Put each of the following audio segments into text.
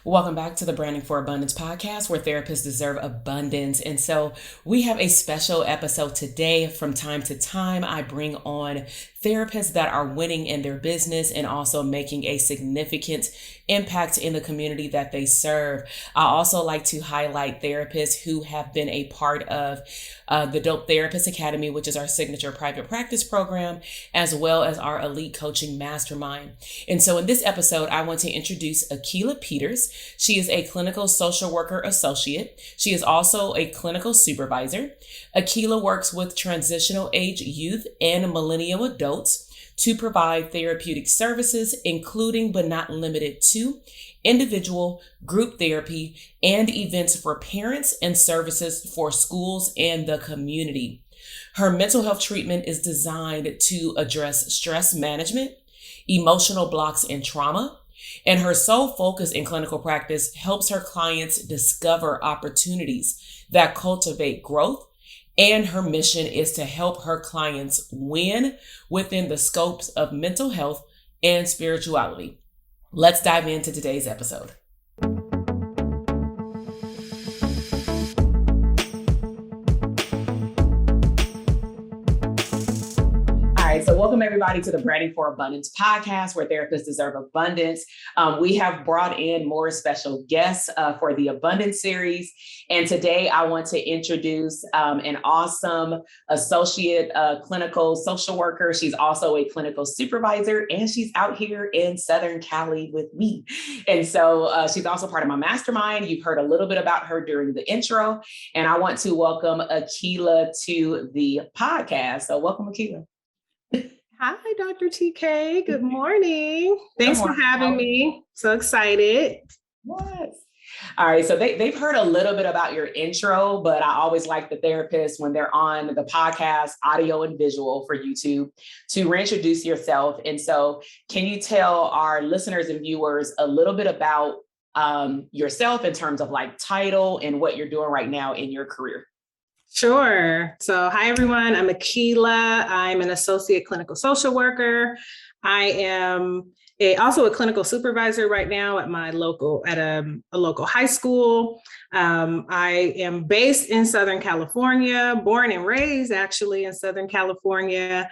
Welcome back to the Branding for Abundance podcast, where therapists deserve abundance. And so we have a special episode today. From time to time, I bring on therapists that are winning in their business and also making a significant impact in the community that they serve. I also like to highlight therapists who have been a part of the Dope Therapist Academy, which is our signature private practice program, as well as our elite coaching mastermind. And so in this episode, I want to introduce Akilah Peters. She is a clinical social worker associate. She is also a clinical supervisor. Akilah works with transitional age youth and millennial adults to provide therapeutic services, including but not limited to individual, group therapy, and events for parents and services for schools and the community. Her mental health treatment is designed to address stress management, emotional blocks, and trauma. And her sole focus in clinical practice helps her clients discover opportunities that cultivate growth. And her mission is to help her clients win within the scopes of mental health and spirituality. Let's dive into today's episode. So welcome everybody to the Branding for Abundance podcast, where therapists deserve abundance. We have brought in more special guests for the Abundance series. And today I want to introduce an awesome associate clinical social worker. She's also a clinical supervisor, and she's out here in Southern Cali with me. And so she's also part of my mastermind. You've heard a little bit about her during the intro, and I want to welcome Akilah to the podcast. So welcome, Akilah. Hi, Dr. TK. Good morning. Thanks for having me. So excited. Yes. All right. So they've heard a little bit about your intro, but I always like the therapists when they're on the podcast, audio and visual for YouTube, to reintroduce yourself. And so can you tell our listeners and viewers a little bit about yourself in terms of like title and what you're doing right now in your career? Sure. So hi, everyone. I'm Akilah. I'm an associate clinical social worker. I am also a clinical supervisor right now at a local high school. I am based in Southern California, born and raised actually in Southern California.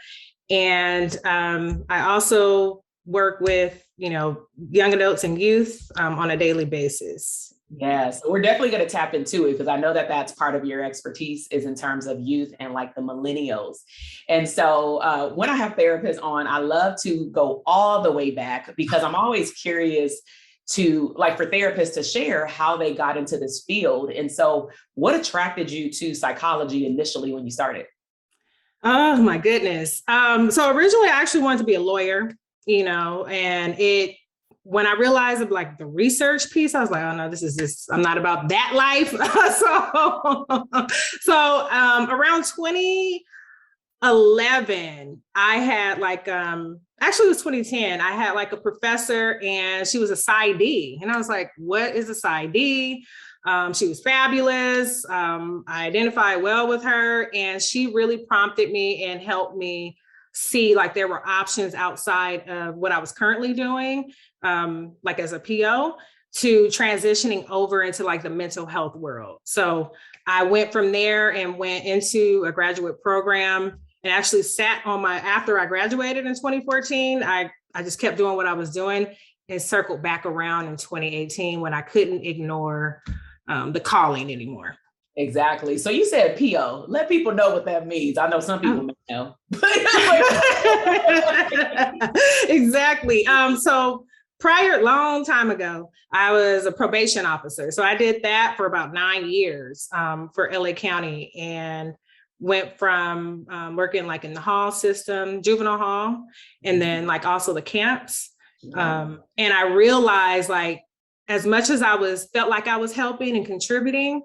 And I also work with, young adults and youth on a daily basis. Yes, we're definitely going to tap into it because I know that that's part of your expertise is in terms of youth and like the millennials. And so when I have therapists on, I love to go all the way back because I'm always curious to for therapists to share how they got into this field. And so what attracted you to psychology initially when you started? Oh my goodness. So originally I actually wanted to be a lawyer, and when I realized of the research piece, I was like, oh no, I'm not about that life. so around 2011, I had actually it was 2010, I had a professor and she was a PsyD. And I was like, what is a PsyD? She was fabulous. I identified well with her, and she really prompted me and helped me see there were options outside of what I was currently doing, as a PO, to transitioning over into the mental health world. So I went from there and went into a graduate program and actually after I graduated in 2014, I just kept doing what I was doing and circled back around in 2018 when I couldn't ignore the calling anymore. Exactly. So you said PO. Let people know what that means. I know some people may know. Exactly. So long time ago, I was a probation officer. So I did that for about 9 years for LA County, and went from working in the hall system, juvenile hall, and then also the camps. And I realized as much as felt like I was helping and contributing,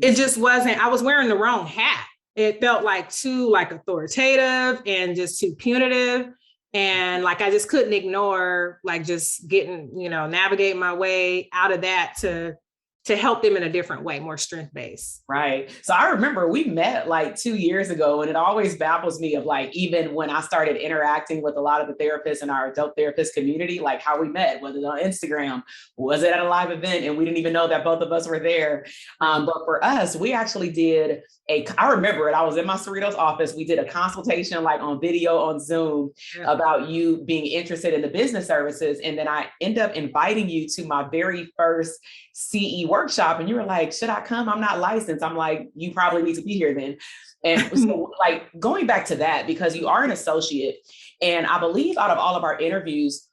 it just wasn't, I was wearing the wrong hat. It felt too authoritative and just too punitive. And I just couldn't ignore just getting, navigate my way out of that to to help them in a different way, more strength-based. Right. So I remember we met like 2 years ago, and it always baffles me of like, even when I started interacting with a lot of the therapists in our adult therapist community, like how we met, was it on Instagram, was it at a live event? And we didn't even know that both of us were there. But for us, we actually did I remember it, I was in my Cerritos office. We did a consultation like on video on Zoom about you being interested in the business services. And then I end up inviting you to my very first CE workshop. And you were like, should I come? I'm not licensed. I'm like, you probably need to be here then. And so like going back to that, because you are an associate, and I believe out of all of our interviews,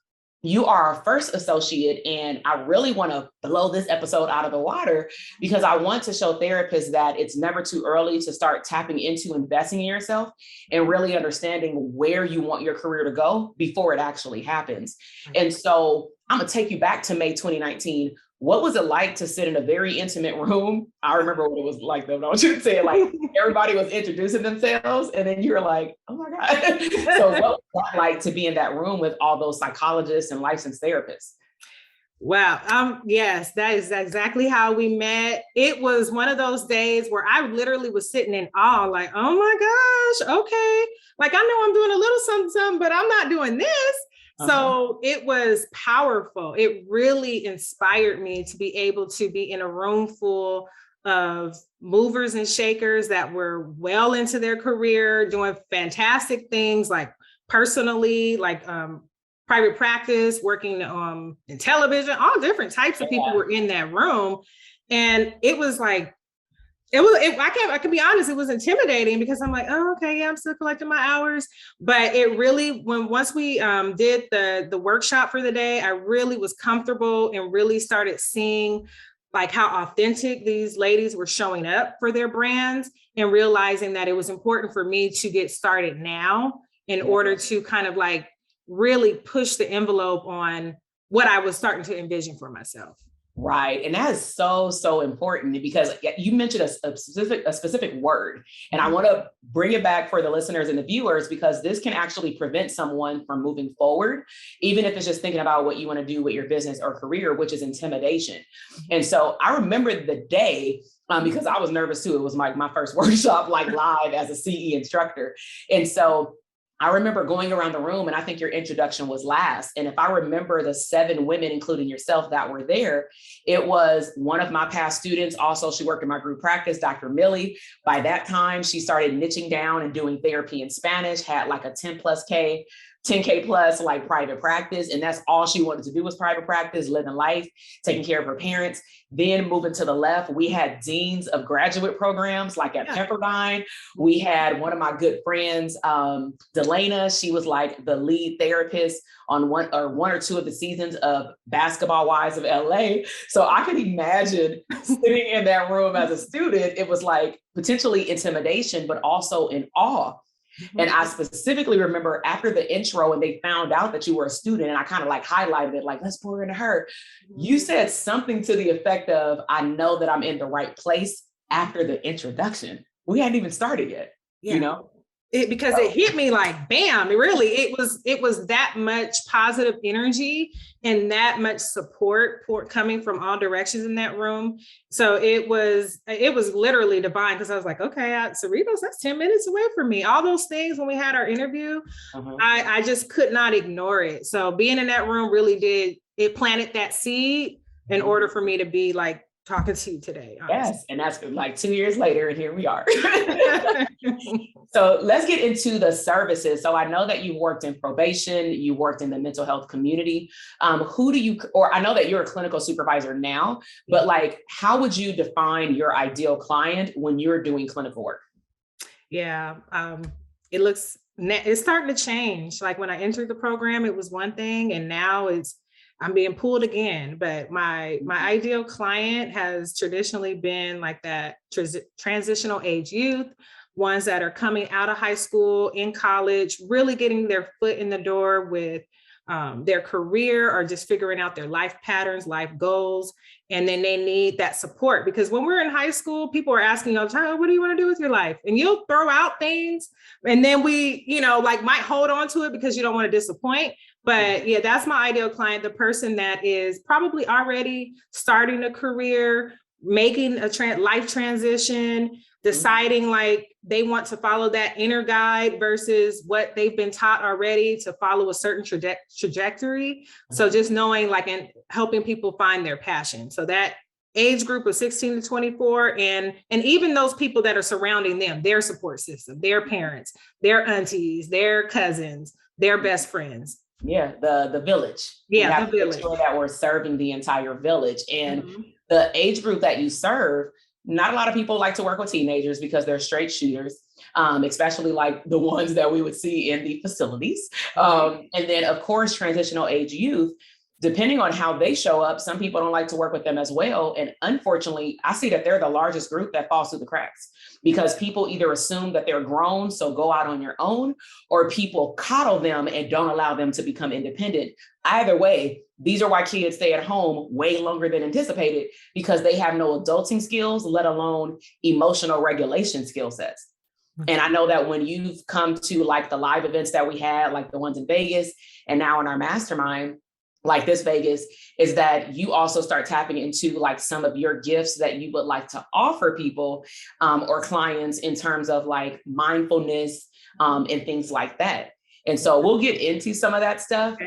you are our first associate. And I really want to blow this episode out of the water because I want to show therapists that it's never too early to start tapping into investing in yourself and really understanding where you want your career to go before it actually happens. And so I'm going to take you back to May 2019. What was it like to sit in a very intimate room? I remember what it was like, though. I want you to say it, like everybody was introducing themselves, and then you were like, oh my God. So what was that like to be in that room with all those psychologists and licensed therapists? Wow. Yes, that is exactly how we met. It was one of those days where I literally was sitting in awe, like, oh my gosh, okay. Like, I know I'm doing a little something, but I'm not doing this. So it was powerful. It really inspired me to be able to be in a room full of movers and shakers that were well into their career, doing fantastic things, like personally, like private practice, working in television, all different types of people were in that room. And it was like, I can be honest, it was intimidating because I'm like, oh, okay, yeah, I'm still collecting my hours. But it really, once we did the workshop for the day, I really was comfortable and really started seeing like how authentic these ladies were showing up for their brands, and realizing that it was important for me to get started now in order to kind of like really push the envelope on what I was starting to envision for myself. Right. And that is so, so important because you mentioned a specific word. And I want to bring it back for the listeners and the viewers, because this can actually prevent someone from moving forward, even if it's just thinking about what you want to do with your business or career, which is intimidation. And so I remember the day because I was nervous too. It was like my first workshop, like live as a CE instructor. And so I remember going around the room, and I think your introduction was last. And if I remember the 7 women, including yourself, that were there, it was one of my past students. Also, she worked in my group practice, Dr. Millie. By that time, she started niching down and doing therapy in Spanish, had like a 10K plus like private practice. And that's all she wanted to do was private practice, living life, taking care of her parents. Then moving to the left, we had deans of graduate programs like at Pepperdine. We had one of my good friends, Delana. She was like the lead therapist on one or two of the seasons of Basketball Wives of LA. So I could imagine sitting in that room as a student, it was like potentially intimidation, but also in awe. And I specifically remember after the intro and they found out that you were a student, and I kind of like highlighted it, like, let's pour into her. You said something to the effect of, I know that I'm in the right place after the introduction. We hadn't even started yet, you know? Because it hit me like, bam, it was that much positive energy and that much support coming from all directions in that room. So it was literally divine, because I was like, okay, Cerritos, that's 10 minutes away from me. All those things when we had our interview, I just could not ignore it. So being in that room really planted that seed in order for me to be like talking to you today. Honestly. Yes. And that's like 2 years later, and here we are. So let's get into the services. So I know that you worked in probation, you worked in the mental health community. I know that you're a clinical supervisor now, but like, how would you define your ideal client when you're doing clinical work? Yeah. It's starting to change. Like when I entered the program, it was one thing, and now I'm being pulled again. But my ideal client has traditionally been like that transitional age youth, ones that are coming out of high school, in college, really getting their foot in the door with their career, or just figuring out their life patterns, life goals. And then they need that support, because when we're in high school, people are asking all the time, what do you want to do with your life? And you'll throw out things, and then we, might hold on to it because you don't want to disappoint. But yeah, that's my ideal client, the person that is probably already starting a career, making a life transition, deciding like they want to follow that inner guide versus what they've been taught already to follow a certain trajectory. So just knowing like and helping people find their passion. So that age group of 16 to 24 and even those people that are surrounding them, their support system, their parents, their aunties, their cousins, their best friends. Yeah, the village. Yeah, we have the to village. make sure that we're serving the entire village. And the age group that you serve, not a lot of people like to work with teenagers because they're straight shooters, especially like the ones that we would see in the facilities. And then, of course, transitional age youth, depending on how they show up, some people don't like to work with them as well. And unfortunately, I see that they're the largest group that falls through the cracks because people either assume that they're grown, so go out on your own, or people coddle them and don't allow them to become independent. Either way, these are why kids stay at home way longer than anticipated because they have no adulting skills, let alone emotional regulation skill sets. And I know that when you've come to like the live events that we had, like the ones in Vegas and now in our mastermind, like this Vegas, is that you also start tapping into like some of your gifts that you would like to offer people or clients in terms of like mindfulness and things like that. And so we'll get into some of that stuff,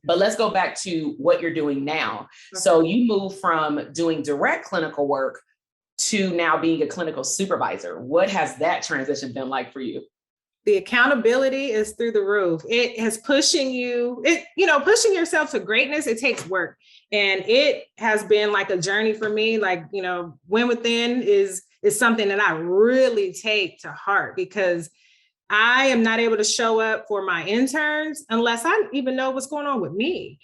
but let's go back to what you're doing now. So you move from doing direct clinical work to now being a clinical supervisor. What has that transition been like for you? The accountability is through the roof. It is pushing pushing yourself to greatness. It takes work. And it has been like a journey for me. Like, Win Within is something that I really take to heart because I am not able to show up for my interns unless I even know what's going on with me,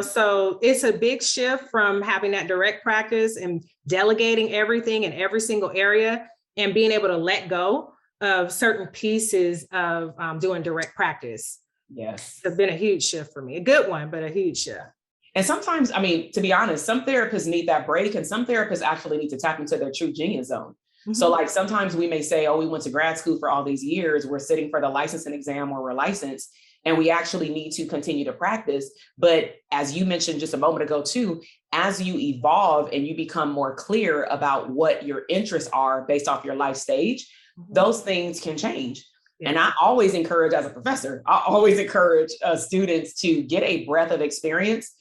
so it's a big shift from having that direct practice and delegating everything in every single area and being able to let go of certain pieces of doing direct practice. Yes. It's been a huge shift for me, a good one, but a huge shift. And sometimes, to be honest, some therapists need that break and some therapists actually need to tap into their true genius zone. So like sometimes we may say, we went to grad school for all these years, we're sitting for the licensing exam or we're licensed, and we actually need to continue to practice. But as you mentioned just a moment ago too, as you evolve and you become more clear about what your interests are based off your life stage, those things can change. And I always encourage, as a professor, students to get a breadth of experience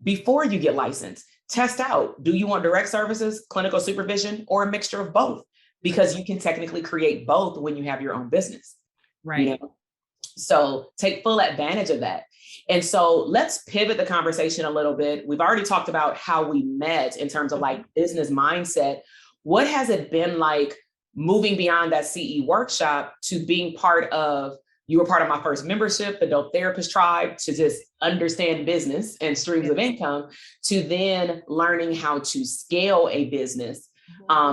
before you get licensed. Test out, do you want direct services, clinical supervision, or a mixture of both? Because you can technically create both when you have your own business. Right. So take full advantage of that. And so let's pivot the conversation a little bit. We've already talked about how we met in terms of like business mindset. What has it been like moving beyond that CE workshop to being you were part of my first membership, the Dope Therapist Tribe, to just understand business and streams of income, to then learning how to scale a business,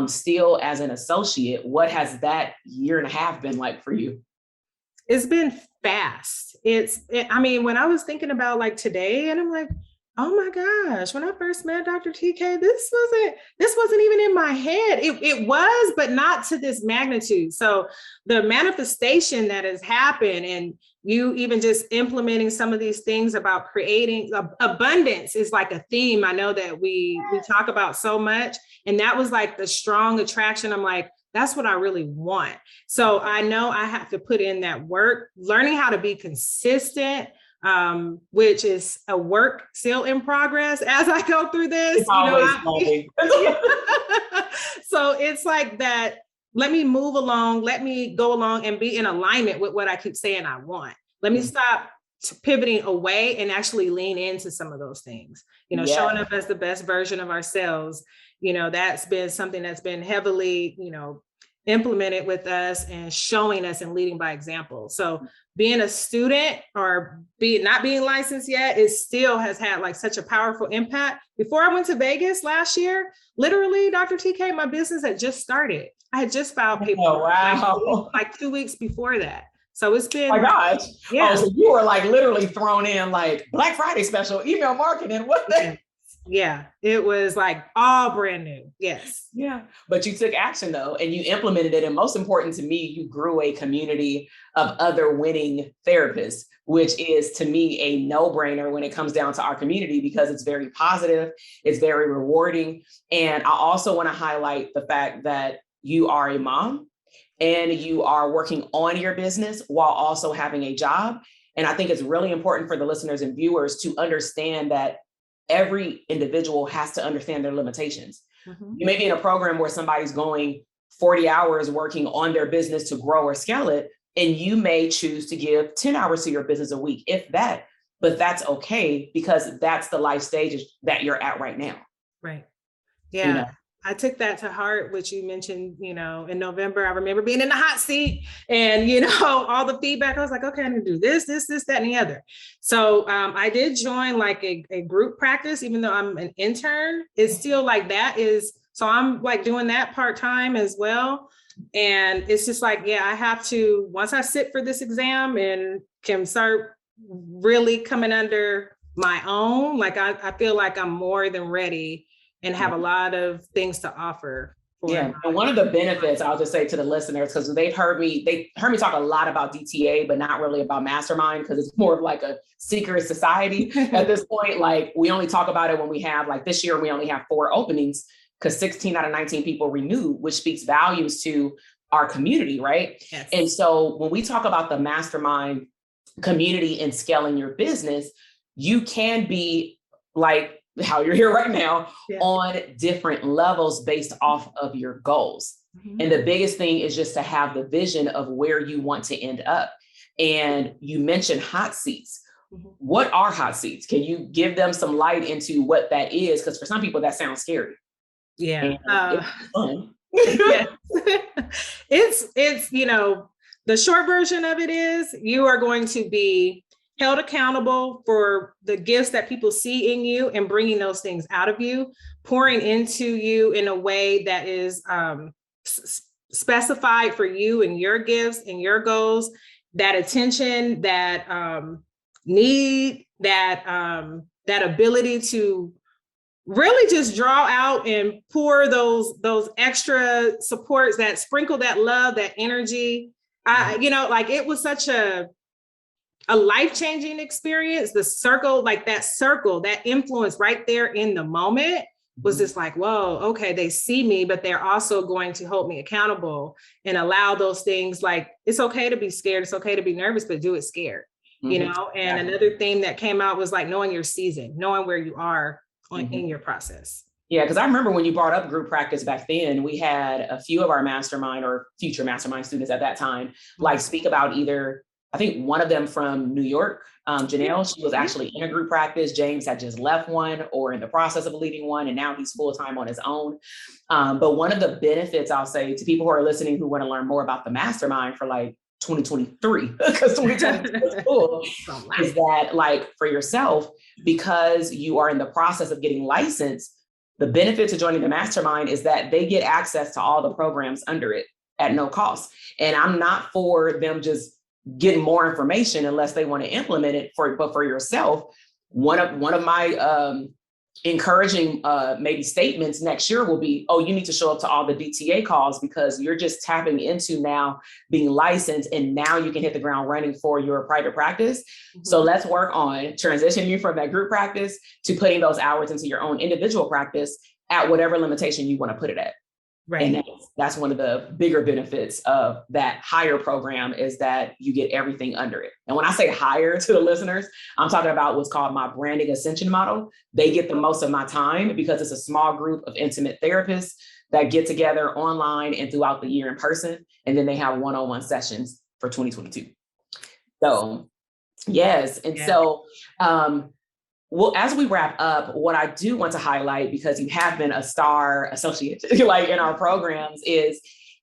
still as an associate? What has that year and a half been like for you? It's been fast. When I was thinking about like today, and I'm like, oh my gosh, when I first met Dr. TK, this wasn't even in my head. It was, but not to this magnitude. So the manifestation that has happened, and you even just implementing some of these things about creating abundance is like a theme I know that we talk about so much. And that was like the strong attraction. I'm like, that's what I really want. So I know I have to put in that work, learning how to be consistent, which is a work still in progress as I go through this. So it's like that. Let me move along. Let me go along and be in alignment with what I keep saying I want. Let me stop pivoting away and actually lean into some of those things. Showing up as the best version of ourselves. That's been something that's been heavily, implemented with us and showing us and leading by example. So being a student or not being licensed yet, it still has had like such a powerful impact. Before I went to Vegas last year, literally, Dr. TK, my business had just started. I had just filed paperwork. Oh, wow. like 2 weeks before that. So it's been. Oh my gosh. Yeah. Oh, so you were like literally thrown in like Black Friday special, email marketing. What the? Yeah, it was like all brand new. Yes. Yeah. But you took action though, and you implemented it. And most important to me, you grew a community of other winning therapists, which is to me a no-brainer when it comes down to our community because it's very positive, it's very rewarding. And I also want to highlight the fact that you are a mom and you are working on your business while also having a job. And I think it's really important for the listeners and viewers to understand that every individual has to understand their limitations. You may be in a program where somebody's going 40 hours working on their business to grow or scale it, and you may choose to give 10 hours to your business a week, if that, but that's okay because that's the life stage that you're at right now. Right. Yeah. You know? I took that to heart, which you mentioned, in November. I remember being in the hot seat and, all the feedback. I was like, okay, I'm going to do this, that, and the other. So I did join like a group practice, even though I'm an intern. It's still like that is, so I'm like doing that part-time as well. And it's just like, yeah, I have to, once I sit for this exam and can start really coming under my own, like I feel like I'm more than ready and have a lot of things to offer. Yeah, and one of the benefits I'll just say to the listeners, because they heard me talk a lot about DTA, but not really about mastermind, because it's more of like a secret society at this point. Like we only talk about it when we have, like this year, we only have 4 openings because 16 out of 19 people renewed, which speaks volumes to our community, right? Yes. And so when we talk about the mastermind community and scaling your business, you can be like how you're here right now on different levels based off of your goals. And the biggest thing is just to have the vision of where you want to end up. And you mentioned hot seats. What are hot seats? Can you give them some light into what that is? Because for some people that sounds scary. Yeah. It's fun. It's the short version of it is you are going to be held accountable for the gifts that people see in you and bringing those things out of you, pouring into you in a way that is specified for you and your gifts and your goals, that attention, that need, that ability to really just draw out and pour those extra supports, that sprinkle that love, that energy. It was such a life-changing experience. The circle, that influence right there in the moment was just like, whoa, okay, they see me, but they're also going to hold me accountable and allow those things. Like, it's okay to be scared. It's okay to be nervous, but do it scared, And another theme that came out was like knowing your season, knowing where you are in your process. Yeah, because I remember when you brought up group practice back then, we had a few of our mastermind or future mastermind students at that time, like speak about either, I think one of them from New York, Janelle, she was actually in a group practice. James had just left one or in the process of leading one, and now he's full-time on his own. But one of the benefits I'll say to people who are listening who want to learn more about the mastermind for like 2023, because 2022 is cool, is that like for yourself, because you are in the process of getting licensed, the benefit to joining the mastermind is that they get access to all the programs under it at no cost. And I'm not for them just getting more information unless they want to implement it but for yourself. One of my encouraging maybe statements next year will be, oh, you need to show up to all the DTA calls because you're just tapping into now being licensed, and now you can hit the ground running for your private practice. So let's work on transitioning you from that group practice to putting those hours into your own individual practice at whatever limitation you want to put it at. Right. And that's one of the bigger benefits of that higher program is that you get everything under it. And when I say higher to the listeners, I'm talking about what's called my branding ascension model. They get the most of my time because it's a small group of intimate therapists that get together online and throughout the year in person. And then they have one-on-one sessions for 2022. So, yes. And so, well, as we wrap up, what I do want to highlight, because you have been a star associate like in our programs, is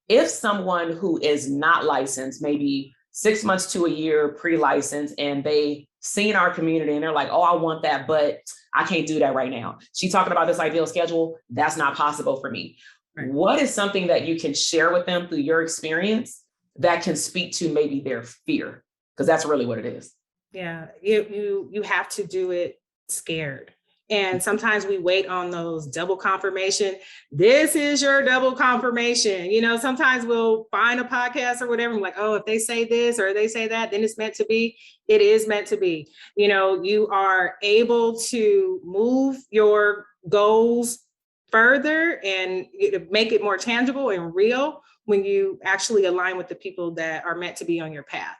if someone who is not licensed, maybe 6 months to a year pre-licensed, and they seen our community and they're like, oh, I want that, but I can't do that right now. She's talking about this ideal schedule. That's not possible for me. Right. What is something that you can share with them through your experience that can speak to maybe their fear? Because that's really what it is. Yeah, you have to do it scared. And sometimes we wait on those double confirmation. This is your double confirmation. You know, sometimes we'll find a podcast or whatever. I'm like, oh, if they say this or they say that, then it's meant to be. It is meant to be. You know, you are able to move your goals further and make it more tangible and real when you actually align with the people that are meant to be on your path.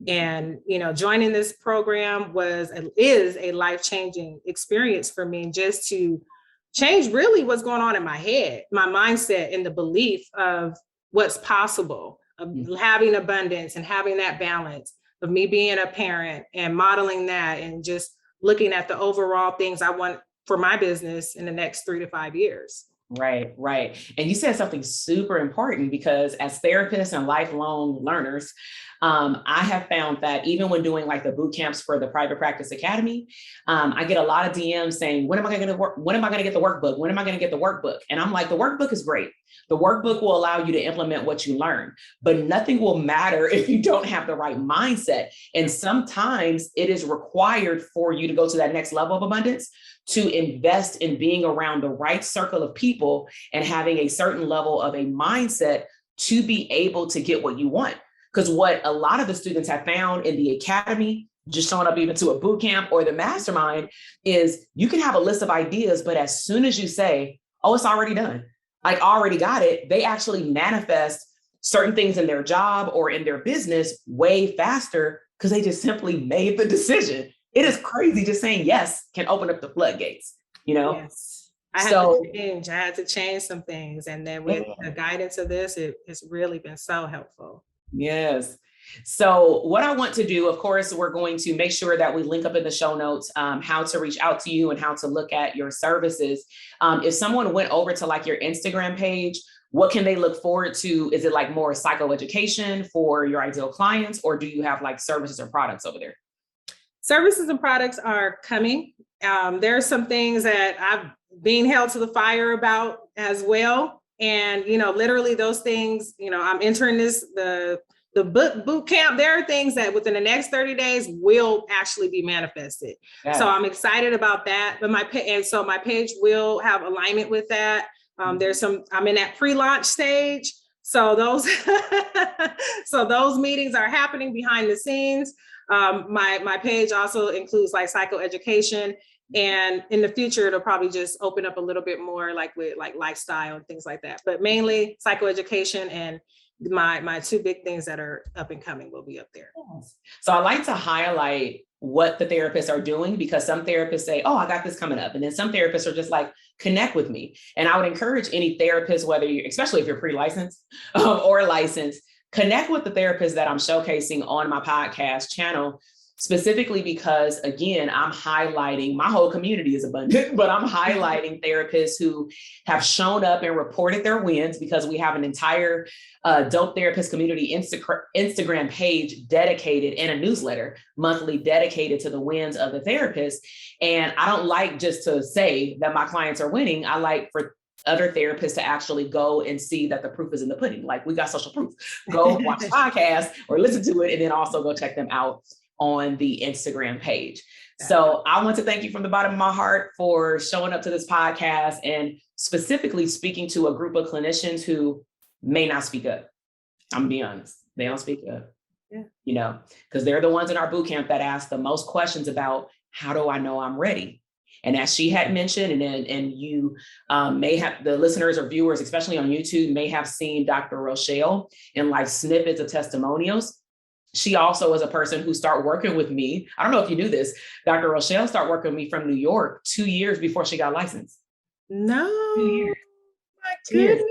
And, you know, joining this program is a life-changing experience for me, just to change really what's going on in my head, my mindset, and the belief of what's possible, of having abundance and having that balance, of me being a parent and modeling that, and just looking at the overall things I want for my business in the next 3 to 5 years. Right, right. And you said something super important, because as therapists and lifelong learners, I have found that even when doing like the boot camps for the Private Practice Academy, I get a lot of DMs saying, when am I going to get work? When am I going to get the workbook? When am I going to get the workbook? And I'm like, the workbook is great. The workbook will allow you to implement what you learn, but nothing will matter if you don't have the right mindset. And sometimes it is required for you to go to that next level of abundance to invest in being around the right circle of people and having a certain level of a mindset to be able to get what you want. Because what a lot of the students have found in the academy, just showing up even to a boot camp or the mastermind, is you can have a list of ideas, but as soon as you say, oh, it's already done, I already got it, they actually manifest certain things in their job or in their business way faster because they just simply made the decision. It is crazy. Just saying yes can open up the floodgates, you know? Yes. I had to change some things. And then with the guidance of this, it's really been so helpful. Yes. So what I want to do, of course, we're going to make sure that we link up in the show notes, how to reach out to you and how to look at your services. If someone went over to like your Instagram page, what can they look forward to? Is it like more psychoeducation for your ideal clients, or do you have like services or products over there? Services and products are coming. There are some things that I've been held to the fire about as well. And, you know, literally those things, you know, I'm entering the boot camp. There are things that within the next 30 days will actually be manifested. So I'm excited about that. But my page will have alignment with that. I'm in that pre-launch stage. So those meetings are happening behind the scenes. My page also includes like psychoeducation, and in the future it'll probably just open up a little bit more like with like lifestyle and things like that, but mainly psychoeducation, and my two big things that are up and coming will be up there. So I like to highlight what the therapists are doing, because some therapists say, oh, I got this coming up. And then some therapists are just like, connect with me. And I would encourage any therapist, whether you, especially if you're pre-licensed or licensed, connect with the therapists that I'm showcasing on my podcast channel, specifically because, again, I'm highlighting, my whole community is abundant, but I'm highlighting therapists who have shown up and reported their wins, because we have an entire Dope Therapist Community Instagram page dedicated, and a newsletter monthly dedicated to the wins of the therapist. And I don't like just to say that my clients are winning. I like for other therapists to actually go and see that the proof is in the pudding. Like, we got social proof. Go watch the podcast or listen to it, and then also go check them out on the Instagram page. So I want to thank you from the bottom of my heart for showing up to this podcast, and specifically speaking to a group of clinicians who may not speak up. I'm gonna be honest, they don't speak up, you know, because they're the ones in our boot camp that ask the most questions about, how do I know I'm ready? And as she had mentioned, and you may have, the listeners or viewers, especially on YouTube, may have seen Dr. Rochelle in like snippets of testimonials. She also is a person who started working with me. I don't know if you knew this. Dr. Rochelle started working with me from New York 2 years before she got licensed. No. 2 years. My goodness.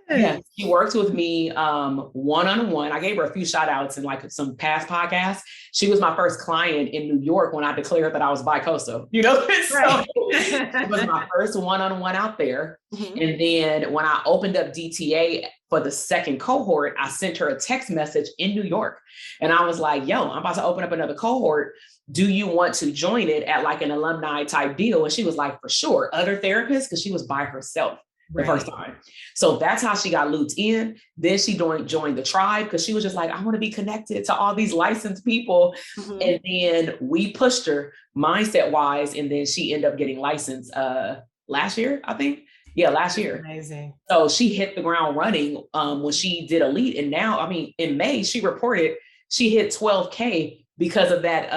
Yeah, she worked with me one-on-one. I gave her a few shout outs in like some past podcasts. She was my first client in New York when I declared that I was bicoastal, you know? Right. So it was my first one-on-one out there. Mm-hmm. And then when I opened up DTA for the second cohort, I sent her a text message in New York. And I was like, yo, I'm about to open up another cohort. Do you want to join it at like an alumni type deal? And she was like, for sure. Other therapists, because she was by herself. the first time. So that's how she got looped in. Then she joined the tribe because she was just like, I want to be connected to all these licensed people. And then we pushed her mindset wise. And then she ended up getting licensed last year, I think. Yeah, last year. Amazing. So she hit the ground running when she did Elite. And now, I mean, in May, she reported she hit 12K because of that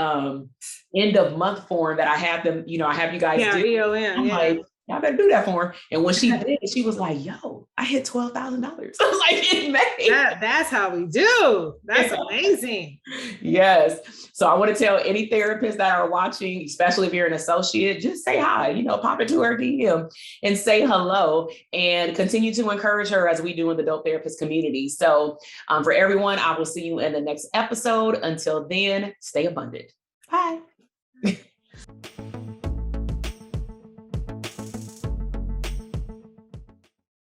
end of month form that I have them, I have you guys do. EOM, I'm like, y'all better do that for her. And when she did, she was like, yo, I hit $12,000. I was like, in May. That's how we do. That's amazing. Yes. So I want to tell any therapists that are watching, especially if you're an associate, just say hi, pop into her DM and say hello and continue to encourage her as we do in the Dope Therapist community. So for everyone, I will see you in the next episode. Until then, stay abundant. Bye.